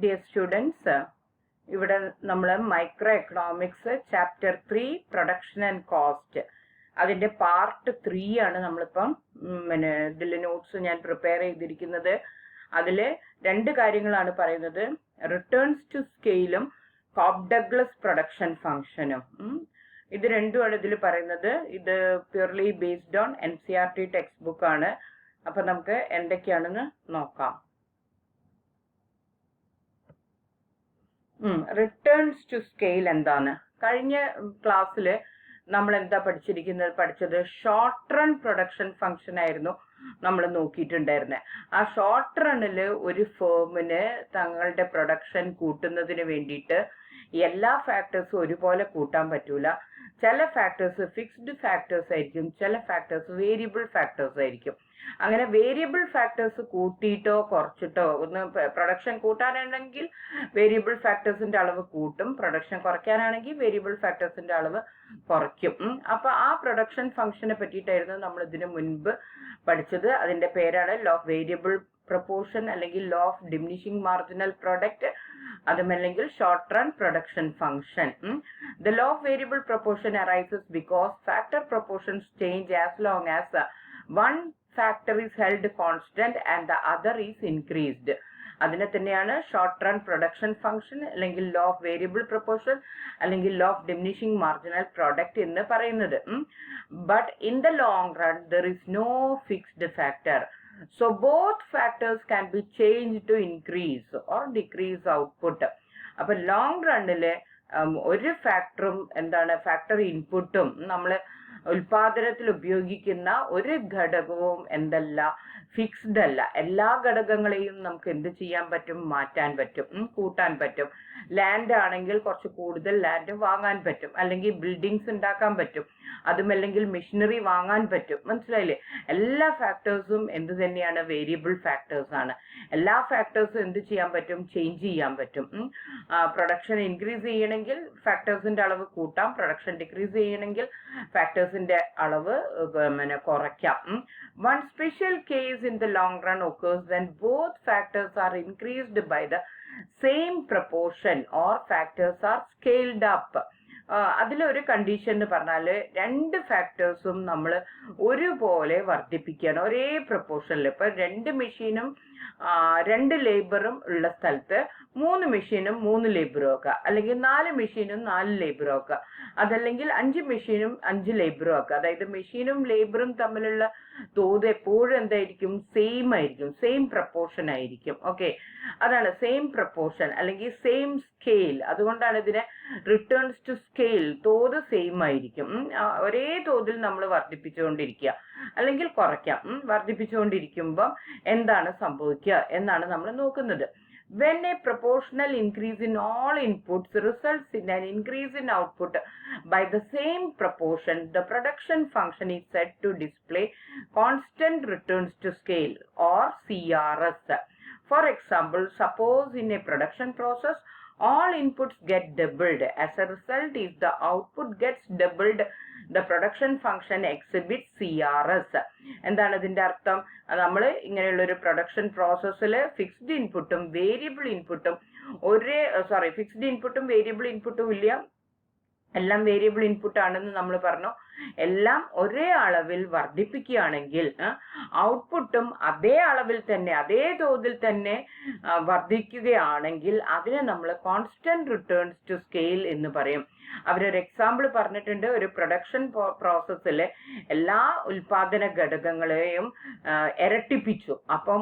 Dear students, ഇവിടെ നമ്മൾ micro economics chapter 3 production and cost അതിന്റെ പാർട്ട് 3 ആണ് നമ്മളിപ്പം ഇതിൽ നോട്ട്സ് ഞാൻ പ്രിപ്പയർ ചെയ്തിരിക്കുന്നത്. അതിൽ രണ്ട് കാര്യങ്ങളാണ് പറയുന്നത്, റിട്ടേൺസ് ടു സ്കെയിലും കോബ് ഡഗ്ലസ് പ്രൊഡക്ഷൻ ഫംഗ്ഷനും. ഇത് രണ്ടുമാണ് ഇതിൽ പറയുന്നത്. ഇത് purely based on NCERT text book ആണ്. അപ്പൊ നമുക്ക് എന്തൊക്കെയാണെന്ന് നോക്കാം. റിട്ടേൺസ് ടു സ്കെയിൽ എന്താണ്? കഴിഞ്ഞ ക്ലാസ്സിൽ നമ്മൾ എന്താ പഠിച്ചത് ഷോർട്ട് റൺ പ്രൊഡക്ഷൻ ഫംഗ്ഷൻ ആയിരുന്നു നമ്മൾ നോക്കിയിട്ടുണ്ടായിരുന്നത്. ആ ഷോർട്ട് റണ്ണിൽ ഒരു ഫേമിന് തങ്ങളുടെ പ്രൊഡക്ഷൻ കൂട്ടുന്നതിന് വേണ്ടിയിട്ട് എല്ലാ ഫാക്ടേഴ്സും ഒരുപോലെ കൂട്ടാൻ പറ്റൂല. ചില ഫാക്ടേഴ്സ് ഫിക്സ്ഡ് ഫാക്ടേഴ്സ് ആയിരിക്കും, ചില ഫാക്ടേഴ്സ് വേരിയബിൾ ഫാക്ടേഴ്സ് ആയിരിക്കും. അങ്ങനെ വേരിയബിൾ ഫാക്ടേഴ്സ് കൂട്ടിയിട്ടോ കുറച്ചിട്ടോ, ഒന്ന് പ്രൊഡക്ഷൻ കൂട്ടാനാണെങ്കിൽ വേരിയബിൾ ഫാക്ടേഴ്സിന്റെ അളവ് കൂട്ടും, പ്രൊഡക്ഷൻ കുറയ്ക്കാനാണെങ്കിൽ വേരിയബിൾ ഫാക്ടേഴ്സിന്റെ അളവ് കുറയ്ക്കും. അപ്പൊ ആ പ്രൊഡക്ഷൻ ഫംഗ്ഷനെ പറ്റിയിട്ടായിരുന്നു നമ്മൾ ഇതിനു മുൻപ് പഠിച്ചത്. അതിന്റെ പേരാണ് ലോ ഓഫ് വേരിയബിൾ പ്രൊപ്പോർഷൻ അല്ലെങ്കിൽ law of diminishing marginal product, അതുമല്ലെങ്കിൽ short run production function. The law of variable proportion arises because factor proportions change as long as one factor is held constant and the other is increased. അതിനെ തന്നെയാണ് short run production function അല്ലെങ്കിൽ law of variable proportion അല്ലെങ്കിൽ law of diminishing marginal product എന്ന് പറയുന്നത്. But in the long run there is no fixed factor. So both factors can be changed to increase or decrease output. അപ്പൊ long റണ്ണില് ഒരു ഫാക്ടറും factor ഇൻപുട്ടും നമ്മൾ ഉൽപാദനത്തിൽ ഉപയോഗിക്കുന്ന ഒരു ഘടകവും ഫിക്സ്ഡ് അല്ല. എല്ലാ ഘടകങ്ങളെയും നമുക്ക് എന്ത് ചെയ്യാൻ പറ്റും? മാറ്റാൻ പറ്റും, കൂട്ടാൻ പറ്റും. ലാൻഡ് ആണെങ്കിൽ കുറച്ച് കൂടുതൽ ലാൻഡ് വാങ്ങാൻ പറ്റും, അല്ലെങ്കിൽ ബിൽഡിങ്സ് ഉണ്ടാക്കാൻ പറ്റും, അതുമല്ലെങ്കിൽ മെഷീനറി വാങ്ങാൻ പറ്റും. മനസ്സിലായില്ലേ? എല്ലാ ഫാക്ടേഴ്സും എന്ത് തന്നെയാണ്? വേരിയബിൾ ഫാക്ടേഴ്സ് ആണ്. എല്ലാ ഫാക്ടേഴ്സും എന്ത് ചെയ്യാൻ പറ്റും? ചേഞ്ച് ചെയ്യാൻ പറ്റും. പ്രൊഡക്ഷൻ ഇൻക്രീസ് ചെയ്യണമെങ്കിൽ ഫാക്ടേഴ്സിന്റെ അളവ് കൂട്ടാം, പ്രൊഡക്ഷൻ ഡിക്രീസ് ചെയ്യണമെങ്കിൽ ഫാക്ടേഴ്സിന്റെ അളവ് കുറയ്ക്കാം. One special case in the long run occurs when both factors are increased by the same proportion or factors are scaled up. അതിലൊരു കണ്ടീഷൻ എന്ന് പറഞ്ഞാല് രണ്ട് ഫാക്ടേഴ്സും നമ്മൾ ഒരുപോലെ വർദ്ധിപ്പിക്കുകയാണ്, ഒരേ പ്രൊപ്പോർഷനിൽ. ഇപ്പൊ രണ്ട് മെഷീനും 2 ലേബറും ഉള്ള സ്ഥലത്ത് 3 മെഷീനും 3 ലേബറും ആക്കുക, അല്ലെങ്കിൽ 4 മെഷീനും 4 ലേബറും ആക്കുക, അതല്ലെങ്കിൽ 5 മെഷീനും 5 ലേബറും ആക്കുക. അതായത് മെഷീനും ലേബറും തമ്മിലുള്ള തോത് എപ്പോഴും എന്തായിരിക്കും? സെയിം ആയിരിക്കും, സെയിം പ്രപ്പോർഷൻ ആയിരിക്കും. ഓക്കെ, അതാണ് സെയിം പ്രപ്പോർഷൻ അല്ലെങ്കിൽ സെയിം സ്കെയിൽ. അതുകൊണ്ടാണ് ഇതിനെ റിട്ടേൺസ് ടു സ്കെയിൽ. തോത് സെയിം ആയിരിക്കും, ഒരേ തോതിൽ നമ്മൾ വർദ്ധിപ്പിച്ചുകൊണ്ടിരിക്കുക അല്ലെങ്കിൽ കുറയ്ക്കാം. വർദ്ധിപ്പിച്ചുകൊണ്ടിരിക്കുമ്പോൾ എന്താണ് സംഭവിക്കുക എന്നാണ് നമ്മൾ നോക്കുന്നത്. When a proportional increase in all inputs results in an increase in output by the same proportion, the production function is said to display constant returns to scale or CRS. For example, suppose in a production process all inputs get doubled. As a result, if the output gets doubled, the production function exhibits CRS. എന്താണ് ഇതിന്റെ അർത്ഥം? നമ്മൾ ഇങ്ങനെയുള്ള ഒരു production പ്രോസസ്സിൽ fixed ഇൻപുട്ടും variable ഇൻപുട്ടും fixed ഇൻപുട്ടും വേരിയബിൾ ഇൻപുട്ടും ഇല്ല, എല്ലാം വേരിയബിൾ ഇൻപുട്ട് ആണെന്ന് നമ്മൾ പറഞ്ഞു. എല്ലാം ഒരേ അളവിൽ വർദ്ധിപ്പിക്കുകയാണെങ്കിൽ ഔട്ട്പുട്ടും അതേ അളവിൽ തന്നെ അതേ തോതിൽ തന്നെ വർദ്ധിക്കുകയാണെങ്കിൽ അതിനെ നമ്മൾ കോൺസ്റ്റന്റ് റിട്ടേൺസ് ടു സ്കെയിൽ എന്ന് പറയും. അവരൊരു എക്സാമ്പിൾ പറഞ്ഞിട്ടുണ്ട്. ഒരു പ്രൊഡക്ഷൻ പ്രോസസ്സിൽ എല്ലാ ഉൽപാദന ഘടകങ്ങളെയും ഇരട്ടിപ്പിച്ചു. അപ്പം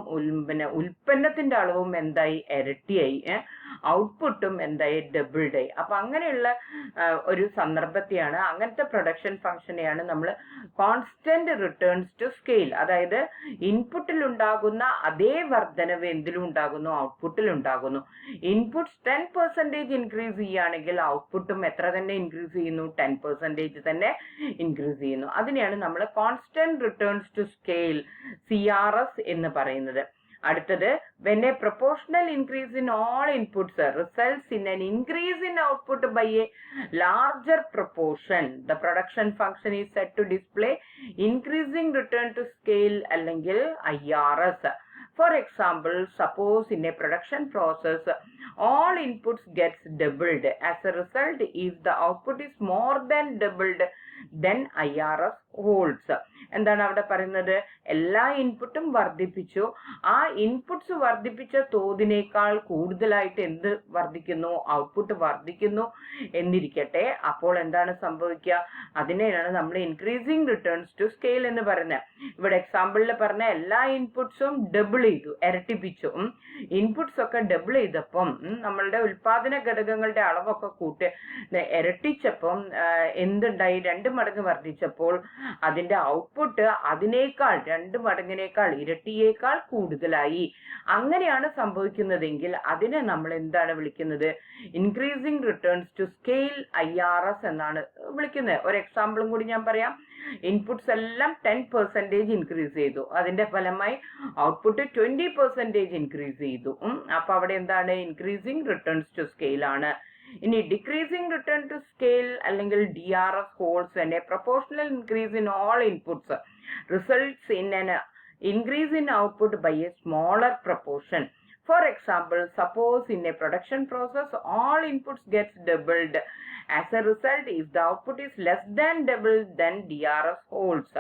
ഉൽപ്പന്നത്തിന്റെ അളവും എന്തായി? ഇരട്ടിയായി. ഔട്ട്പുട്ടും എന്തായി? ഡബിൾഡ് ആയി. അപ്പൊ അങ്ങനെയുള്ള ഒരു സന്ദർഭത്തെയാണ്, അങ്ങനത്തെ പ്രൊഡക്ഷൻ ഫംഗ്ഷനെയാണ് നമ്മൾ കോൺസ്റ്റന്റ് റിട്ടേൺസ് ടു സ്കെയിൽ. അതായത് ഇൻപുട്ടിൽ ഉണ്ടാകുന്ന അതേ വർധനവ് എന്തിലും ഉണ്ടാകുന്നു? ഔട്ട്പുട്ടിൽ ഉണ്ടാകുന്നു. ഇൻപുട്സ് 10% ഇൻക്രീസ് ചെയ്യുകയാണെങ്കിൽ ഔട്ട്പുട്ടും എത്ര തന്നെ ഇൻക്രീസ് ചെയ്യുന്നു? 10% തന്നെ ഇൻക്രീസ് ചെയ്യുന്നു. അതിനെയാണ് നമ്മൾ constant returns to scale CRS എന്ന് പറയുന്നത്. അടുത്തത്, when a proportional increase in all inputs results in an increase in output by a larger proportion, the production function is said to display increasing return to scale അല്ലെങ്കിൽ IRS. For example, suppose in a production process, all inputs gets doubled. As a result, if the output is more than doubled, then IRS holds. എന്താണ് അവിടെ പറയുന്നത്? എല്ലാ ഇൻപുട്ടും വർദ്ധിപ്പിച്ചു. ആ inputs വർദ്ധിപ്പിച്ച തോതിനേക്കാൾ കൂടുതലായിട്ട് എന്ത് വർദ്ധിക്കുന്നു? ഔട്ട്പുട്ട് വർദ്ധിക്കുന്നു എന്നിരിക്കട്ടെ. അപ്പോൾ എന്താണ് സംഭവിക്കുക? അതിനെയാണ് നമ്മൾ ഇൻക്രീസിങ് റിട്ടേൺസ് ടു സ്കെയിൽ എന്ന് പറയുന്നത്. ഇവിടെ എക്സാമ്പിളിൽ പറഞ്ഞ എല്ലാ ഇൻപുട്സും ഡബിൾ ചെയ്തു, ഇരട്ടിപ്പിച്ചു. ഇൻപുട്സ് ഒക്കെ ഡബിൾ ചെയ്തപ്പം നമ്മളുടെ ഉൽപാദന ഘടകങ്ങളുടെ അളവൊക്കെ ഇരട്ടിച്ചപ്പം എന്തുണ്ടായി? 2 മടങ്ങ് വർദ്ധിച്ചപ്പോൾ അതിന്റെ ഔട്ട്പുട്ട് അതിനേക്കാൾ 2 മടങ്ങിനേക്കാൾ ഇരട്ടിയേക്കാൾ കൂടുതലായി. അങ്ങനെയാണ് സംഭവിക്കുന്നതെങ്കിൽ അതിനെ നമ്മൾ എന്താണ് വിളിക്കുന്നത്? Increasing returns to scale IRS എന്നാണ് വിളിക്കുന്നത്. ഒരു എക്സാമ്പിളും കൂടി ഞാൻ പറയാം. ഇൻപുട്സ് എല്ലാം 10% ഇൻക്രീസ് ചെയ്തു. അതിന്റെ ഫലമായി ഔട്ട്പുട്ട് 20% ഇൻക്രീസ് ചെയ്തു. അപ്പൊ അവിടെ എന്താണ്? ഇൻക്രീസിങ് റിട്ടേൺസ് ടു സ്കെയിൽ ആണ്. ഇനി ഡിക്രീസിംഗ് റിട്ടേൺ ടു സ്കെയിൽ അല്ലെങ്കിൽ DRS holds when a proportional increase in all inputs results in an increase in output by a smaller proportion. For example, suppose in a production process all inputs gets doubled. As a result, if the output is less than double, then DRS holds.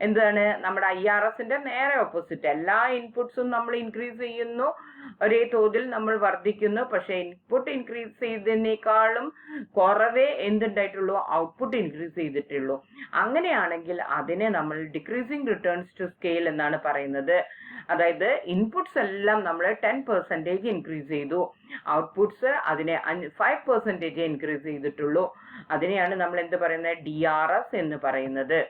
എന്താണ്? നമ്മുടെ IRSന്റെ നേരെ opposite. എല്ലാ ഇൻപുട്സും നമ്മൾ increase ചെയ്യുന്നു, ഒരേ തോതിൽ നമ്മൾ വർദ്ധിക്കുന്നു. പക്ഷെ ഇൻപുട്ട് ഇൻക്രീസ് ചെയ്തതിനേക്കാളും കുറവേ എന്തുണ്ടായിട്ടുള്ളൂ? ഔട്ട്പുട്ട് ഇൻക്രീസ് ചെയ്തിട്ടുള്ളൂ. അങ്ങനെയാണെങ്കിൽ അതിനെ നമ്മൾ ഡിക്രീസിങ് റിട്ടേൺസ് ടു സ്കെയിൽ എന്നാണ് പറയുന്നത്. അതായത് ഇൻപുട്സ് എല്ലാം നമ്മൾ 10% ഇൻക്രീസ് ചെയ്തു, ഔട്ട്പുട്സ് അതിനെ 5% ഇൻക്രീസ് ചെയ്തിട്ടുള്ളൂ. അതിനെയാണ് നമ്മൾ എന്ത് പറയുന്നത്? DRS എന്ന് പറയുന്നത്.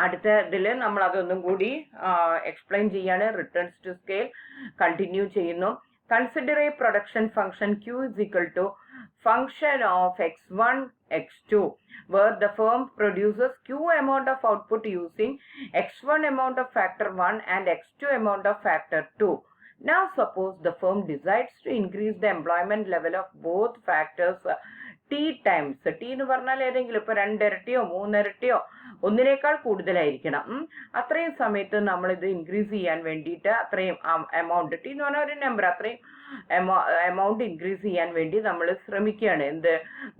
അടുത്ത ഇതിൽ നമ്മൾ അതൊന്നും കൂടി എക്സ്പ്ലെയിൻ ചെയ്യാണ്. റിട്ടേൺസ് ടു സ്കെയിൽ കണ്ടിന്യൂ ചെയ്യുന്നു. Consider A production function Q is equal to function of x1 x2 where the firm produces Q amount of output using x1 amount of factor 1 and x2 amount of factor 2. Now suppose the firm decides to increase the employment level of both factors T times. T എന്ന് പറഞ്ഞാൽ ഏതെങ്കിലും ഇപ്പൊ 2 ഇരട്ടിയോ 3 ഇരട്ടിയോ ഒന്നിനേക്കാൾ കൂടുതലായിരിക്കണം. അത്രയും സമയത്ത് നമ്മൾ ഇത് ഇൻക്രീസ് ചെയ്യാൻ വേണ്ടിയിട്ട് അത്രയും എമൗണ്ട്, T എന്ന് പറഞ്ഞാൽ ഒരു നമ്പർ, അത്രയും എമൗണ്ട് ഇൻക്രീസ് ചെയ്യാൻ വേണ്ടി നമ്മൾ ശ്രമിക്കുകയാണ്. എന്ത്?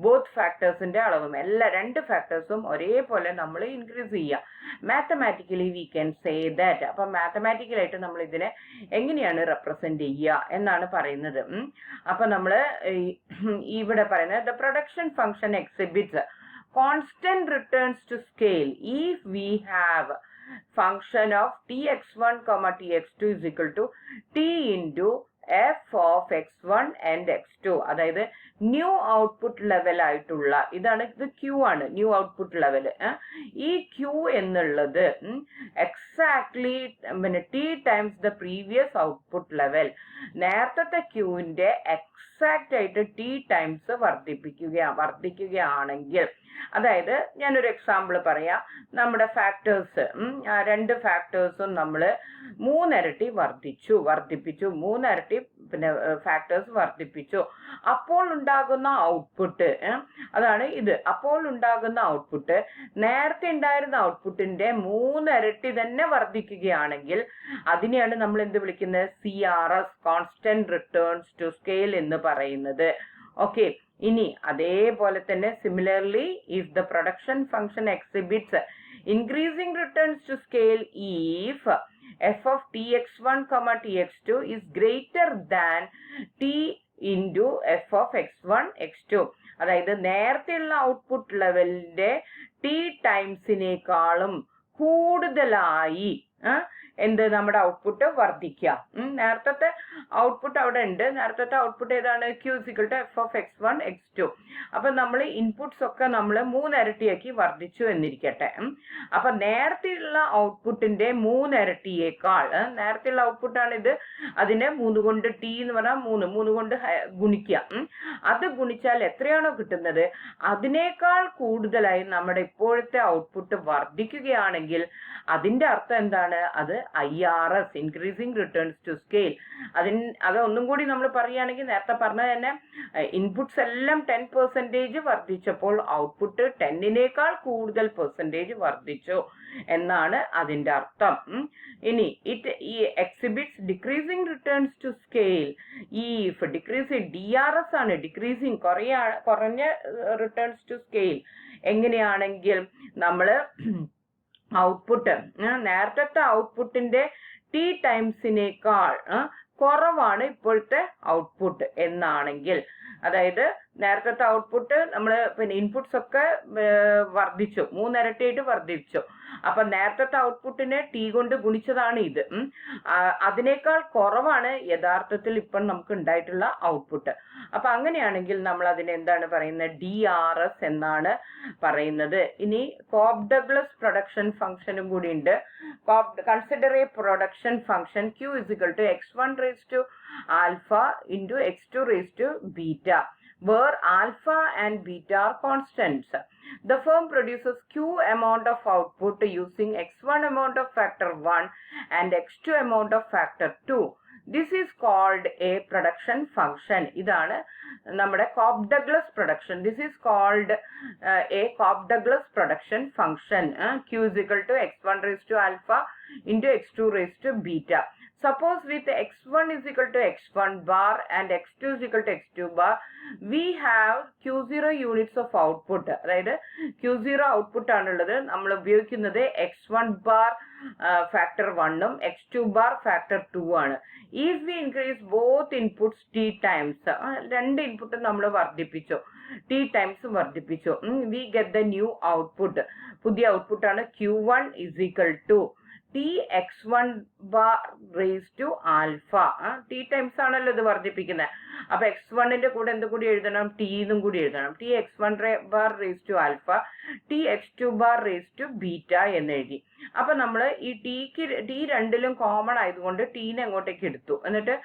ബോത്ത് ഫാക്ടേഴ്സിന്റെ അളവും എല്ലാ 2 ഫാക്ടേഴ്സും ഒരേപോലെ നമ്മൾ ഇൻക്രീസ് ചെയ്യുക. Mathematically we can say that. അപ്പൊ മാത്തമാറ്റിക്കലായിട്ട് നമ്മൾ ഇതിനെ എങ്ങനെയാണ് റെപ്രസെന്റ് ചെയ്യുക എന്നാണ് പറയുന്നത്. അപ്പൊ നമ്മൾ ഇവിടെ പറയുന്നത് the production function exhibits constant returns to scale if we have function of tx1 comma tx2 is equal to t into f of x1 and x2. അതായത് ന്യൂ ഔട്ട്പുട്ട് ലെവൽ ആയിട്ടുള്ള ഇതാണ്, ഇത് Q ആണ്, ന്യൂ ഔട്ട്പുട്ട് ലെവൽ. ഈ Q എന്നുള്ളത് exactly T times the previous output level. നേരത്തെ Qന്റെ exact ആയിട്ട് T times വർദ്ധിക്കുകയാണെങ്കിൽ, അതായത് ഞാനൊരു എക്സാമ്പിൾ പറയാം. നമ്മുടെ ഫാക്ടേഴ്സ് 2 ഫാക്ടേഴ്സും നമ്മൾ 3 ഇരട്ടി വർദ്ധിപ്പിച്ചു 3 ഇരട്ടി പിന്നെ ഫാക്ടേഴ്സ് വർദ്ധിപ്പിച്ചു. അപ്പോൾ ഉണ്ടാകുന്ന ഔട്ട്പുട്ട് അതാണ് ഇത്. അപ്പോൾ ഉണ്ടാകുന്ന ഔട്ട്പുട്ട് നേരത്തെ ഉണ്ടായിരുന്ന ഔട്ട്പുട്ടിന്റെ 3 ഇരട്ടി തന്നെ വർദ്ധിക്കുകയാണെങ്കിൽ അതിനെയാണ് നമ്മൾ എന്ത് വിളിക്കുന്നത്? CRS, constant returns to scale എന്ന് പറയുന്നത്. ഓക്കെ. ഇനി അതേപോലെ തന്നെ similarly if the production function exhibits increasing returns to scale if f of tx1 comma tx2 is greater than t into f of x1 x2. അതായത് നേരത്തെയുള്ള output ലെവലിന്റെ T ടൈംസിനേക്കാളും കൂടുതലായി എന്ത് നമ്മുടെ ഔട്ട്പുട്ട് വർദ്ധിക്കുക. നേരത്തെ ഔട്ട്പുട്ട് അവിടെ ഉണ്ട്. നേരത്തെ ഔട്ട്പുട്ട് ഏതാണ്? Q is equal to f of x1 x2. അപ്പൊ നമ്മൾ ഇൻപുട്സ് ഒക്കെ നമ്മൾ 3 ഇരട്ടിയാക്കി വർദ്ധിച്ചു എന്നിരിക്കട്ടെ. അപ്പൊ നേരത്തെയുള്ള ഔട്ട്പുട്ടിന്റെ 3 ഇരട്ടിയേക്കാൾ നേരത്തെയുള്ള ഔട്ട്പുട്ടാണ് ഇത്. അതിനെ 3 കൊണ്ട് T എന്ന് പറഞ്ഞാൽ 3 കൊണ്ട് ഗുണിക്കുക. അത് ഗുണിച്ചാൽ എത്രയാണോ കിട്ടുന്നത് അതിനേക്കാൾ കൂടുതലായി നമ്മുടെ ഇപ്പോഴത്തെ ഔട്ട്പുട്ട് വർദ്ധിക്കുകയാണെങ്കിൽ അതിന്റെ അർത്ഥം എന്താണ്? അത് IRS, increasing returns to scale. അത് ഒന്നും കൂടി നമ്മൾ പറയുകയാണെങ്കിൽ നേരത്തെ പറഞ്ഞ തന്നെ ഇൻപുട്സ് എല്ലാം 10% വർദ്ധിച്ചപ്പോൾ ഔട്ട്പുട്ട് 10നേക്കാൾ കൂടുതൽ പെർസെൻറ്റേജ് വർദ്ധിച്ചു എന്നാണ് അതിൻ്റെ അർത്ഥം. ഇനി it exhibits decreasing returns to scale. ഈ ഡിക്രീസ് DRS ആണ്, ഡിക്രീസിങ് കുറഞ്ഞ റിട്ടേൺസ് ടു സ്കെയിൽ. എങ്ങനെയാണെങ്കിൽ നമ്മൾ ഔട്ട്പുട്ട് നേരത്തെ ഔട്ട്പുട്ടിന്റെ T ടൈംസിനേക്കാൾ കുറവാണ് ഇപ്പോഴത്തെ ഔട്ട്പുട്ട് എന്നാണെങ്കിൽ, അതായത് നേരത്തെ ഔട്ട്പുട്ട് നമ്മൾ പിന്നെ ഇൻപുട്സ് ഒക്കെ വർദ്ധിച്ചു, 3 ഇരട്ടിയായിട്ട് വർദ്ധിച്ചു. അപ്പൊ നേരത്തെ ഔട്ട്പുട്ടിനെ T കൊണ്ട് ഗുണിച്ചതാണ് ഇത്. അതിനേക്കാൾ കുറവാണ് യഥാർത്ഥത്തിൽ ഇപ്പം നമുക്ക് ഉണ്ടായിട്ടുള്ള ഔട്ട്പുട്ട്. അപ്പൊ അങ്ങനെയാണെങ്കിൽ നമ്മൾ അതിനെ എന്താണ് പറയുന്നത്? DRS എന്നാണ് പറയുന്നത്. ഇനി കോബ് ഡഗ്ലസ് പ്രൊഡക്ഷൻ ഫംഗ്ഷനും കൂടി ഉണ്ട്. Consider A production function Q = x1 raised to alpha into x2 raised to beta, where alpha and beta are constants. The firm produces Q amount of output using x1 amount of factor 1 and x2 amount of factor 2. This is called a production function. ഇതാണ് നമ്മുടെ Cobb Douglas production. This is called a Cobb Douglas production function. Q = x1 raised to alpha into x2 raised to beta. Suppose with x1 = x1 bar and x2 = x2 bar, we have Q0 units of output. അതായത് Q0 output ആണുള്ളത്. നമ്മൾ ഉപയോഗിക്കുന്നത് x1 bar factor 1 ഉം x2 bar factor 2 ആണ്. If we increase both inputs T times, രണ്ട് ഇൻപുട്ടും നമ്മൾ വർദ്ധിപ്പിച്ചു, T ടൈംസ് വർദ്ധിപ്പിച്ചു, we get the new output. പുതിയ ഔട്ട്പുട്ട് ആണ് Q1 = Tx1 bar raised to alpha. T times ആണല്ലോ ഇത് വർദ്ധിപ്പിക്കുന്നത്. അപ്പൊ x1ന്റെ കൂടെ എന്ത് കൂടി എഴുതണം? T എന്നും കൂടി എഴുതണം. Tx1 bar raised to alpha, Tx2 bar raised to beta എന്ന് എഴുതി. അപ്പൊ നമ്മൾ ഈ T രണ്ടിലും കോമൺ ആയതുകൊണ്ട് ടീനെ അങ്ങോട്ടേക്ക് എടുത്തു. എന്നിട്ട്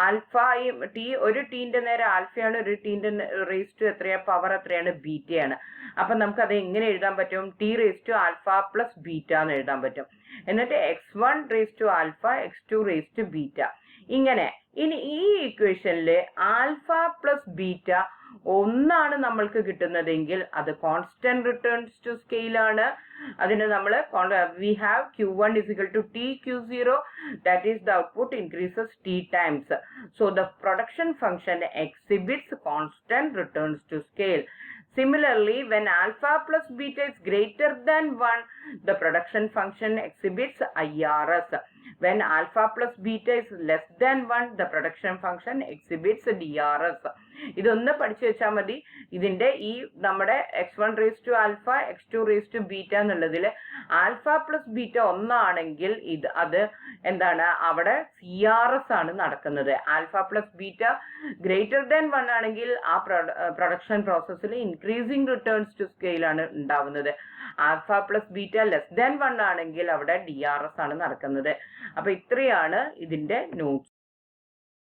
ആൽഫയും ഒരു ടീന്റെ നേരെ ആൽഫയാണ്, ഒരു ടീന്റെ റേസ് ടു എത്രയാ പവർ എത്രയാണ്? ബീറ്റയാണ്. അപ്പൊ നമുക്ക് അത് എങ്ങനെ എഴുതാൻ പറ്റും? T raised to alpha plus beta എന്ന് എഴുതാൻ പറ്റും. എന്നിട്ട് x1 raised to alpha, x2 raised to beta. ഇങ്ങനെ. ഇനി ഈ ഇക്വേഷനില് ആൽഫ പ്ലസ് ബീറ്റ ഒന്നാണ് നമ്മൾക്ക് കിട്ടുന്നതെങ്കിൽ അത് കോൺസ്റ്റന്റ് റിട്ടേൺസ് ടു സ്കെയിൽ ആണ്. അതിന് നമ്മൾ we have Q1 = TQ0, that is the output increases T times. So the production function exhibits constant returns to scale. Similarly, when alpha plus beta is greater than 1, the production function exhibits IRS. When alpha plus beta is less than 1, the production function exhibits DRS. ഇതൊന്ന് പഠിച്ചു വെച്ചാൽ മതി. ഇതിന്റെ ഈ നമ്മുടെ x1 raised to alpha, x2 raised to beta എന്നുള്ളതിൽ alpha plus beta ഒന്നാണെങ്കിൽ അത് എന്താണ്? അവിടെ CRS ആണ് നടക്കുന്നത്. Alpha plus beta greater than 1 ആണെങ്കിൽ ആ പ്രൊഡക്ഷൻ പ്രോസസ്സിൽ ഇൻക്രീസിങ് റിട്ടേൺസ് ടു സ്കെയിൽ ആണ് ഉണ്ടാവുന്നത്. Alpha plus beta less than 1 ആണെങ്കിൽ അവിടെ DRS ആണ് നടക്കുന്നത്. അപ്പൊ ഇത്രയാണ് ഇതിന്റെ നോട്ട്സ്.